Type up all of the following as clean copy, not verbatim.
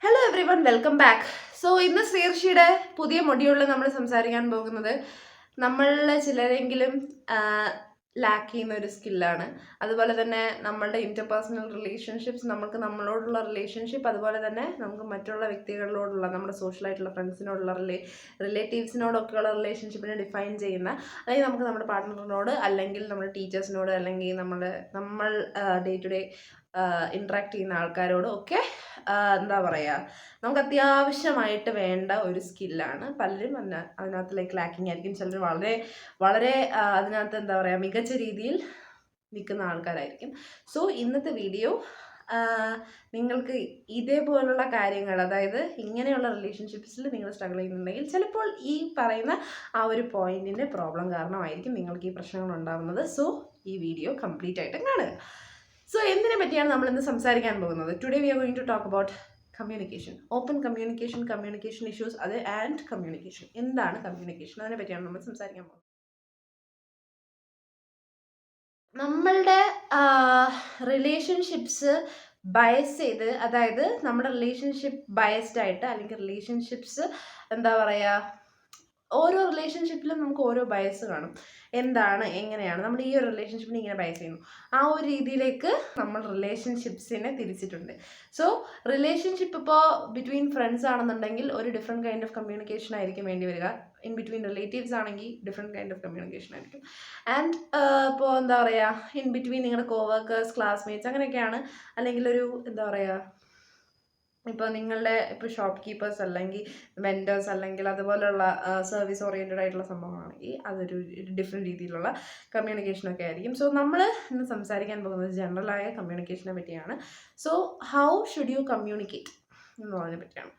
Hello every one, welcome back. So ഇന്ന് ശ്രീർഷിയുടെ പുതിയ മൊഡ്യൂളിൽ നമ്മൾ സംസാരിക്കാൻ പോകുന്നത് നമ്മളിൽ ചിലരെങ്കിലും ലാക്ക് ചെയ്യുന്ന ഒരു സ്കില്ലാണ്. അതുപോലെ തന്നെ നമ്മളുടെ ഇൻ്റർപേഴ്സണൽ റിലേഷൻഷിപ്സ്, നമുക്ക് നമ്മളോടുള്ള റിലേഷൻഷിപ്പ്, അതുപോലെ തന്നെ നമുക്ക് മറ്റുള്ള വ്യക്തികളോടുള്ള, നമ്മുടെ സോഷ്യലായിട്ടുള്ള ഫ്രണ്ട്സിനോടുള്ള റിലേറ്റീവ്സിനോടൊക്കെയുള്ള റിലേഷൻഷിപ്പിനെ ഡിഫൈൻ ചെയ്യുന്ന, അതായത് നമുക്ക് നമ്മുടെ പാർട്ട്ണറിനോട്, അല്ലെങ്കിൽ നമ്മുടെ ടീച്ചേഴ്സിനോട്, അല്ലെങ്കിൽ നമ്മൾ ഡേ ടു ഡേ ഇൻട്രാക്ട് ചെയ്യുന്ന ആൾക്കാരോടും ഒക്കെ എന്താ പറയുക, നമുക്ക് അത്യാവശ്യമായിട്ട് വേണ്ട ഒരു സ്കില്ലാണ്. പലരും അതിനകത്ത് ലാക്കിങ് ആയിരിക്കും. ചിലർ വളരെ വളരെ അതിനകത്ത് എന്താ പറയുക, മികച്ച രീതിയിൽ നിൽക്കുന്ന ആൾക്കാരായിരിക്കും. സോ ഇന്നത്തെ വീഡിയോ നിങ്ങൾക്ക് ഇതേപോലുള്ള കാര്യങ്ങൾ, അതായത് ഇങ്ങനെയുള്ള റിലേഷൻഷിപ്സിൽ നിങ്ങൾ സ്ട്രഗിൾ ചെയ്യുന്നുണ്ടെങ്കിൽ ചിലപ്പോൾ ഈ പറയുന്ന ആ ഒരു പോയിന്റിൻ്റെ പ്രോബ്ലം കാരണമായിരിക്കും നിങ്ങൾക്ക് ഈ പ്രശ്നങ്ങൾ ഉണ്ടാകുന്നത്. സോ ഈ വീഡിയോ കംപ്ലീറ്റ് ആയിട്ട് കാണുക. സോ എന്തിനെ പറ്റിയാണ് നമ്മൾ ഇന്ന് സംസാരിക്കാൻ പോകുന്നത്? Today we are going to talk about communication, open communication issues, അത് ആൻഡ് കമ്മ്യൂണിക്കേഷൻ. എന്താണ് കമ്മ്യൂണിക്കേഷൻ? അതിനെ പറ്റിയാണ് നമ്മൾ സംസാരിക്കാൻ പോകുന്നത്. നമ്മളുടെ റിലേഷൻഷിപ്സ് ബയസ് ചെയ്ത്, അതായത് നമ്മുടെ റിലേഷൻഷിപ്പ് ബയസ്ഡ് ആയിട്ട്, അല്ലെങ്കിൽ റിലേഷൻഷിപ്സ് എന്താ പറയുക, ഓരോ റിലേഷൻഷിപ്പിലും നമുക്ക് ഓരോ ബയസ് കാണും. എന്താണ്, എങ്ങനെയാണ് നമ്മൾ ഈ ഒരു റിലേഷൻഷിപ്പിനെ ഇങ്ങനെ ബയസ് ചെയ്യുന്നു, ആ ഒരു രീതിയിലേക്ക് നമ്മൾ റിലേഷൻഷിപ്സിനെ തിരിച്ചിട്ടുണ്ട്. സോ റിലേഷൻഷിപ്പ് ഇപ്പോൾ ബിറ്റ്വീൻ ഫ്രണ്ട്സ് ആണെന്നുണ്ടെങ്കിൽ ഒരു ഡിഫറെൻറ്റ് കൈൻഡ് ഓഫ് കമ്മ്യൂണിക്കേഷൻ ആയിരിക്കും വേണ്ടി വരിക. ഇൻ ബിറ്റ്വീൻ റിലേറ്റീവ്സ് ആണെങ്കിൽ ഡിഫറെൻറ്റ് കൈൻഡ് ഓഫ് കമ്മ്യൂണിക്കേഷൻ ആയിരിക്കും. ആൻഡ് ഇപ്പോൾ എന്താ പറയുക, ഇൻ ബിറ്റ്വീൻ നിങ്ങളുടെ കോവർക്കേഴ്സ്, ക്ലാസ്മേറ്റ്സ്, അങ്ങനെയൊക്കെയാണ്. അല്ലെങ്കിൽ ഒരു എന്താ പറയുക, ഇപ്പോൾ നിങ്ങളുടെ ഷോപ്പ് കീപ്പേഴ്സ്, അല്ലെങ്കിൽ വെൻഡേഴ്സ്, അല്ലെങ്കിൽ അതുപോലെയുള്ള സർവീസ് ഓറിയൻറ്റഡ് ആയിട്ടുള്ള സംഭവമാണെങ്കിൽ അതൊരു ഡിഫറെൻറ്റ് രീതിയിലുള്ള കമ്മ്യൂണിക്കേഷനൊക്കെ ആയിരിക്കും. സോ നമ്മൾ ഇന്ന് സംസാരിക്കാൻ പോകുന്നത് ജനറലായ കമ്മ്യൂണിക്കേഷനെ പറ്റിയാണ്. So how should you communicate എന്നുള്ളതിനെ പറ്റിയാണ്.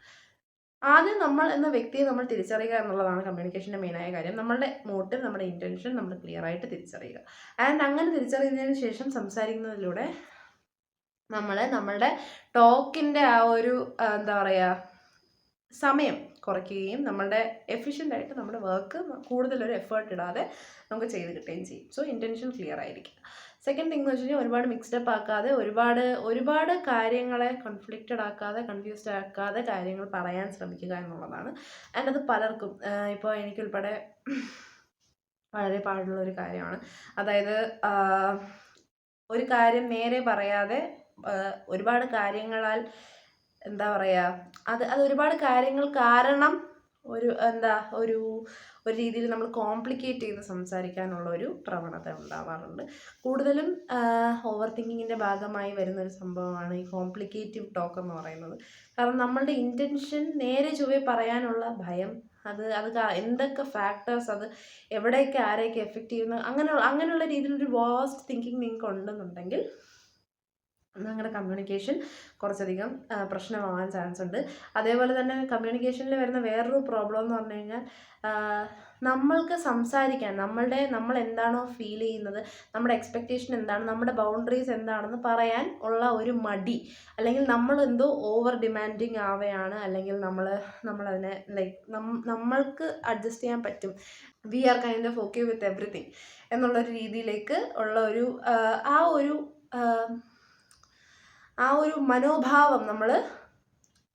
ആദ്യം നമ്മൾ എന്ന വ്യക്തിയെ നമ്മൾ തിരിച്ചറിയുക എന്നുള്ളതാണ് കമ്മ്യൂണിക്കേഷൻ്റെ മെയിനായ കാര്യം. നമ്മളുടെ മോട്ടീവ്, നമ്മുടെ ഇൻറ്റൻഷൻ നമ്മൾ ക്ലിയർ ആയിട്ട് തിരിച്ചറിയുക. ആൻഡ് അങ്ങനെ തിരിച്ചറിയുന്നതിന് ശേഷം സംസാരിക്കുന്നതിലൂടെ നമ്മളുടെ ടോക്കിൻ്റെ ആ ഒരു എന്താ പറയുക, സമയം കുറയ്ക്കുകയും നമ്മളുടെ എഫിഷ്യൻ്റായിട്ട് നമ്മുടെ വർക്ക് കൂടുതലൊരു എഫേർട്ട് ഇടാതെ നമുക്ക് ചെയ്ത് കിട്ടുകയും ചെയ്യും. സോ ഇൻറ്റൻഷൻ ക്ലിയർ ആയിരിക്കും. സെക്കൻഡ് തിങ് എന്ന് വെച്ച് കഴിഞ്ഞാൽ ഒരുപാട് മിക്സ്ഡപ്പ് ആക്കാതെ, ഒരുപാട് കാര്യങ്ങളെ കൺഫ്ലിക്റ്റഡ് ആക്കാതെ, കൺഫ്യൂസ്ഡ് ആക്കാതെ കാര്യങ്ങൾ പറയാൻ ശ്രമിക്കുക എന്നുള്ളതാണ്. ആൻഡ് അത് പലർക്കും, ഇപ്പോൾ എനിക്കുൾപ്പെടെ വളരെ പാടുള്ള ഒരു കാര്യമാണ്. അതായത് ഒരു കാര്യം നേരെ പറയാതെ ഒരുപാട് കാര്യങ്ങളാൽ എന്താ പറയുക, അത് ഒരുപാട് കാര്യങ്ങൾ കാരണം ഒരു രീതിയിൽ നമ്മൾ കോംപ്ലിക്കേറ്റ് ചെയ്ത് സംസാരിക്കാനുള്ള ഒരു പ്രവണത ഉണ്ടാവാറുണ്ട്. കൂടുതലും ഓവർ തിങ്കിങ്ങിൻ്റെ ഭാഗമായി വരുന്നൊരു സംഭവമാണ് ഈ കോംപ്ലിക്കേറ്റീവ് ടോക്ക് എന്ന് പറയുന്നത്. കാരണം നമ്മളുടെ ഇൻറ്റൻഷൻ നേരെ ചൊവ്വേ പറയാനുള്ള ഭയം, അത് എന്തൊക്കെ ഫാക്ടേഴ്സ്, അത് എവിടെയൊക്കെ ആരെയൊക്കെ എഫക്റ്റ് ചെയ്യുന്നു, അങ്ങനെയുള്ള രീതിയിലൊരു വാസ്റ്റ് തിങ്കിങ് നിങ്ങൾക്ക് ഉണ്ടെന്നുണ്ടെങ്കിൽ നിങ്ങളുടെ കമ്മ്യൂണിക്കേഷൻ കുറച്ചധികം പ്രശ്നമാവാൻ ചാൻസ് ഉണ്ട്. അതേപോലെ തന്നെ കമ്മ്യൂണിക്കേഷനിൽ വരുന്ന വേറൊരു പ്രോബ്ലം എന്ന് പറഞ്ഞു കഴിഞ്ഞാൽ, നമ്മൾക്ക് സംസാരിക്കാൻ, നമ്മൾ എന്താണോ ഫീൽ ചെയ്യുന്നത്, നമ്മുടെ എക്സ്പെക്റ്റേഷൻ എന്താണ്, നമ്മുടെ ബൗണ്ടറീസ് എന്താണെന്ന് പറയാൻ ഉള്ള ഒരു മടി, അല്ലെങ്കിൽ നമ്മൾ എന്തോ ഓവർ ഡിമാൻഡിങ് ആവുകയാണ്, അല്ലെങ്കിൽ നമ്മളതിനെ നമ്മൾക്ക് അഡ്ജസ്റ്റ് ചെയ്യാൻ പറ്റും, we are kind of okay with everything എന്നുള്ളൊരു രീതിയിലേക്ക് ഉള്ള ആ ഒരു മനോഭാവം നമ്മൾ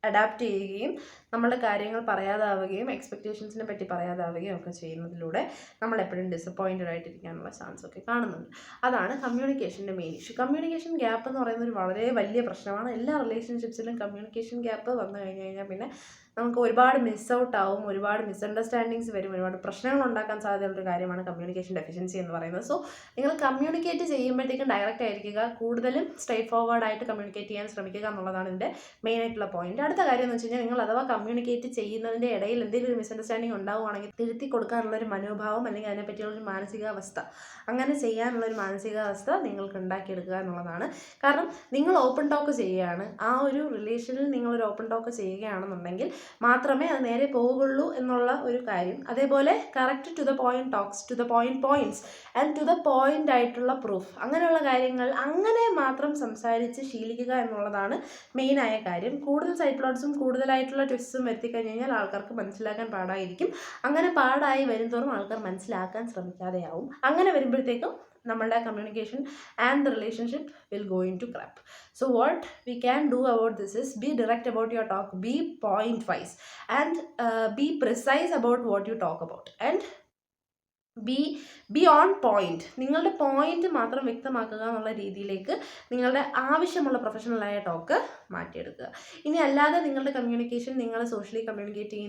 അഡാപ്റ്റ് ചെയ്യുകയും നമ്മളുടെ കാര്യങ്ങൾ പറയാതാവുകയും എക്സ്പെക്റ്റേഷൻസിനെ പറ്റി പറയാതാവുകയും ഒക്കെ ചെയ്യുന്നതിലൂടെ നമ്മൾ എപ്പോഴും ഡിസപ്പോയിൻറ്റഡ് ആയിട്ടിരിക്കാനുള്ള ചാൻസ് ഒക്കെ കാണുന്നുണ്ട്. അതാണ് കമ്മ്യൂണിക്കേഷൻ്റെ മെയിൻ ഇഷ്യൂ. കമ്മ്യൂണിക്കേഷൻ ഗ്യാപ്പ് എന്ന് പറയുന്നത് ഒരു വളരെ വലിയ പ്രശ്നമാണ്. എല്ലാ റിലേഷൻഷിപ്സിലും കമ്മ്യൂണിക്കേഷൻ ഗ്യാപ്പ് വന്നു കഴിഞ്ഞാൽ പിന്നെ നമുക്ക് ഒരുപാട് മിസ് ഔട്ട് ആവും, ഒരുപാട് മിസ്അണ്ടർസ്റ്റാൻഡിങ്സ് വരും, ഒരുപാട് പ്രശ്നങ്ങൾ ഉണ്ടാക്കാൻ സാധ്യതയുള്ളൊരു കാര്യമാണ് കമ്മ്യൂണിക്കേഷൻ ഡെഫിഷ്യൻസി എന്ന് പറയുന്നത്. സോ നിങ്ങൾ കമ്മ്യൂണിക്കേറ്റ് ചെയ്യുമ്പോഴത്തേക്കും ഡയറക്റ്റ് ആയിരിക്കുക, കൂടുതലും സ്ട്രേറ്റ് ഫോർവേഡ് ആയിട്ട് കമ്മ്യൂണിക്കേറ്റ് ചെയ്യാൻ ശ്രമിക്കുക എന്നുള്ളതാണ് ഇതിൻ്റെ മെയിൻ ആയിട്ടുള്ള പോയിന്റ്. അടുത്ത കാര്യം എന്ന് വെച്ച് കഴിഞ്ഞാൽ, നിങ്ങൾ അഥവാ കമ്മ്യൂണിക്കേറ്റ് ചെയ്യുന്നതിൻ്റെ ഇടയിൽ എന്തെങ്കിലും ഒരു മിസ്അണ്ടർസ്റ്റാൻഡിങ് ഉണ്ടാവുകയാണെങ്കിൽ തിരുത്തി കൊടുക്കാനുള്ളൊരു മനോഭാവം, അല്ലെങ്കിൽ അതിനെപ്പറ്റിയുള്ളൊരു മാനസികാവസ്ഥ, അങ്ങനെ ചെയ്യാനുള്ളൊരു മാനസികാവസ്ഥ നിങ്ങൾക്ക് ഉണ്ടാക്കിയെടുക്കുക എന്നുള്ളതാണ്. കാരണം നിങ്ങൾ ഓപ്പൺ ടോക്ക് ചെയ്യുകയാണ്, ആ ഒരു റിലേഷനിൽ നിങ്ങളൊരു ഓപ്പൺ ടോക്ക് ചെയ്യുകയാണെന്നുണ്ടെങ്കിൽ മാത്രമേ അത് നേരെ പോവുകയുള്ളൂ എന്നുള്ള ഒരു കാര്യം. അതേപോലെ correct to the point talks, to the points and to the point ആയിട്ടുള്ള പ്രൂഫ്, അങ്ങനെയുള്ള കാര്യങ്ങൾ അങ്ങനെ മാത്രം സംസാരിച്ച് ശീലിക്കുക എന്നുള്ളതാണ് മെയിനായ കാര്യം. കൂടുതൽ സൈഡ് പ്ലോട്ട്സും കൂടുതലായിട്ടുള്ള ട്വിസ്റ്റും വരുത്തിക്കഴിഞ്ഞ് കഴിഞ്ഞാൽ ആൾക്കാർക്ക് മനസ്സിലാക്കാൻ പാടായിരിക്കും. അങ്ങനെ പാടായി വരുംതോറും ആൾക്കാർ മനസ്സിലാക്കാൻ ശ്രമിക്കാതെയാവും. അങ്ങനെ വരുമ്പോഴത്തേക്കും നമ്മളുടെ communication and the relationship will going to crap. So what we can do about this is be direct about your talk, be point wise and be precise about what you talk about and be on point. നിങ്ങളുടെ point മാത്രം വ്യക്തമാക്കുക എന്നുള്ള രീതിയിലേക്ക് നിങ്ങളുടെ ആവശ്യമുള്ള പ്രൊഫഷണലായ talk മാറ്റിയെടുക്കുക. ഇനി അല്ലാതെ നിങ്ങളുടെ കമ്മ്യൂണിക്കേഷൻ, നിങ്ങൾ സോഷ്യലി കമ്മ്യൂണിക്കേറ്റ്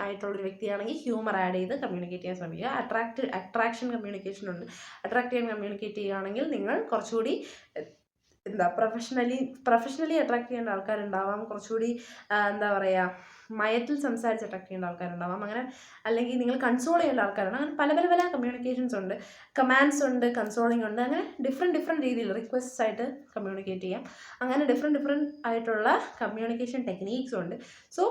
ആയിട്ടുള്ളൊരു വ്യക്തിയാണെങ്കിൽ ഹ്യൂമർ ആഡ് ചെയ്ത് കമ്മ്യൂണിക്കേറ്റ് ചെയ്യാൻ ശ്രമിക്കുക. അട്രാക്ഷൻ കമ്മ്യൂണിക്കേഷൻ ഉണ്ട്. അട്രാക്ട് ചെയ്യാൻ കമ്മ്യൂണിക്കേറ്റ് ചെയ്യുകയാണെങ്കിൽ നിങ്ങൾ കുറച്ചുകൂടി പ്രൊഫഷണലി അട്രാക്ട് ചെയ്യേണ്ട ആൾക്കാരുണ്ടാവാം, കുറച്ചുകൂടി എന്താ പറയുക മയത്തിൽ സംസാരിച്ച് അട്രാക്ട് ചെയ്യേണ്ട ആൾക്കാരുണ്ടാവാം, അങ്ങനെ അല്ലെങ്കിൽ നിങ്ങൾ കൺസോൾ ചെയ്യേണ്ട ആൾക്കാരാണ്. അങ്ങനെ പല കമ്മ്യൂണിക്കേഷൻസ് ഉണ്ട്. കമാൻഡ്സ് ഉണ്ട്, കൺസോളിംഗ് ഉണ്ട്, അങ്ങനെ ഡിഫറെൻറ്റ് രീതിയിൽ റിക്വസ്റ്റ്സ് ആയിട്ട് കമ്മ്യൂണിക്കേറ്റ് ചെയ്യാം. അങ്ങനെ ഡിഫറെൻറ്റ് ആയിട്ടുള്ള കമ്മ്യൂണിക്കേഷൻ ടെക്നീക്സ് ഉണ്ട്. സോ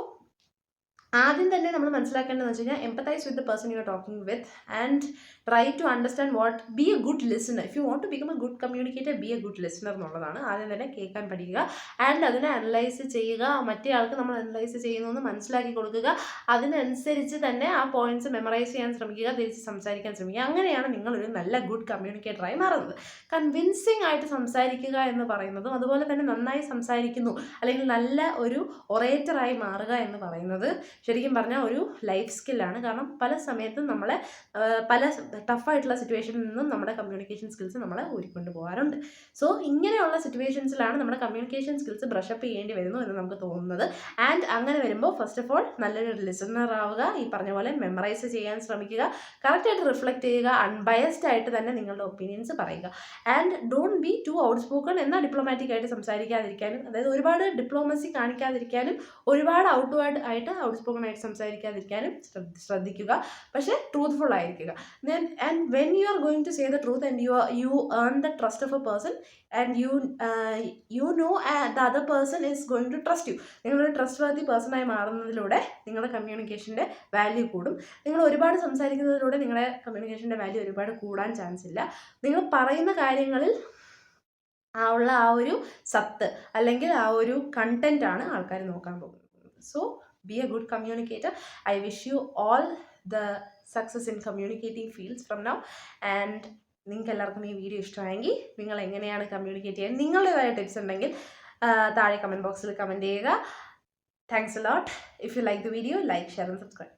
ആദ്യം തന്നെ നമ്മൾ മനസ്സിലാക്കേണ്ടതെന്ന് വെച്ച് കഴിഞ്ഞാൽ empathise with the person you are talking with and try to understand what, be a good listener. If you want to become a good communicator, be a good listener എന്നുള്ളതാണ്. ആദ്യം തന്നെ കേൾക്കാൻ പഠിക്കുക ആൻഡ് അതിനെ അനലൈസ് ചെയ്യുക. മറ്റേ ആൾക്ക് നമ്മൾ അനലൈസ് ചെയ്യുന്നു മനസ്സിലാക്കി കൊടുക്കുക. അതിനനുസരിച്ച് തന്നെ ആ പോയിന്റ്സ് മെമ്മറൈസ് ചെയ്യാൻ ശ്രമിക്കുക, തിരിച്ച് സംസാരിക്കാൻ ശ്രമിക്കുക. അങ്ങനെയാണ് നിങ്ങളൊരു നല്ല ഗുഡ് കമ്മ്യൂണിക്കേറ്ററായി മാറുന്നത്. കൺവിൻസിങ് ആയിട്ട് സംസാരിക്കുക എന്ന് പറയുന്നതും അതുപോലെ തന്നെ നന്നായി സംസാരിക്കുന്നു അല്ലെങ്കിൽ നല്ല ഒരു ഒറേറ്ററായി മാറുക എന്ന് പറയുന്നത് ശരിക്കും പറഞ്ഞാൽ ഒരു ലൈഫ് സ്കില്ലാണ്. കാരണം പല സമയത്തും നമ്മളെ പല ടഫായിട്ടുള്ള സിറ്റുവേഷനിൽ നിന്നും നമ്മുടെ കമ്മ്യൂണിക്കേഷൻ സ്കിൽസ് നമ്മളെ ഊരിക്കൊണ്ട് പോകാറുണ്ട്. സോ ഇങ്ങനെയുള്ള സിറ്റുവേഷൻസിലാണ് നമ്മുടെ കമ്മ്യൂണിക്കേഷൻ സ്കിൽസ് ബ്രഷപ്പ് ചെയ്യേണ്ടി വരുന്നു എന്ന് നമുക്ക് തോന്നുന്നത്. ആൻഡ് അങ്ങനെ വരുമ്പോൾ ഫസ്റ്റ് ഓഫ് ഓൾ നല്ലൊരു ലിസണർ ആവുക, ഈ പറഞ്ഞ പോലെ മെമ്മറൈസ് ചെയ്യാൻ ശ്രമിക്കുക, കറക്റ്റായിട്ട് റിഫ്ലക്റ്റ് ചെയ്യുക, അൺബയസ്ഡ് ആയിട്ട് തന്നെ നിങ്ങളുടെ ഒപ്പീനിയൻസ് പറയുക. And don't be too outspoken. എന്നാൽ ഡിപ്ലോമാറ്റിക് ആയിട്ട് സംസാരിക്കാതിരിക്കാനും, അതായത് ഒരുപാട് ഡിപ്ലോമസി കാണിക്കാതിരിക്കാനും, ഒരുപാട് ഔട്ട്വേർഡ് ആയിട്ട് ഔട്ട് സ്പോക്കൺ ആയിട്ട് സംസാരിക്കാതിരിക്കാനും ശ്രദ്ധിക്കുക. പക്ഷേ ട്രൂത്ത്ഫുൾ ആയിരിക്കുക. And when you are going to say the truth and you earn the trust of a person and you know the other person is going to trust you. നിങ്ങളൊരു trustworthy പേഴ്സണായി മാറുന്നതിലൂടെ നിങ്ങളുടെ കമ്മ്യൂണിക്കേഷൻ്റെ value കൂടും. നിങ്ങൾ ഒരുപാട് സംസാരിക്കുന്നതിലൂടെ നിങ്ങളുടെ കമ്മ്യൂണിക്കേഷൻ്റെ വാല്യൂ ഒരുപാട് കൂടാൻ ചാൻസ് ഇല്ല. നിങ്ങൾ പറയുന്ന കാര്യങ്ങളിൽ ഉള്ള ആ ഒരു സത്ത് അല്ലെങ്കിൽ ആ ഒരു കണ്ടന്റ് ആണ് ആൾക്കാർ നോക്കാൻ പോകുന്നത്. So be a good communicator. I wish you all the success in communicating fields from now. And നിങ്ങൾക്ക് എല്ലാവർക്കും ഈ വീഡിയോ ഇഷ്ടമായെങ്കിൽ നിങ്ങൾ എങ്ങനെയാണ് കമ്മ്യൂണിക്കേറ്റ് ചെയ്യാൻ നിങ്ങളുടേതായ ടിപ്സ് ഉണ്ടെങ്കിൽ താഴെ കമൻറ്റ് ബോക്സിൽ കമൻറ്റ് ചെയ്യുക. Thanks a lot. If you like the video, like, share and subscribe.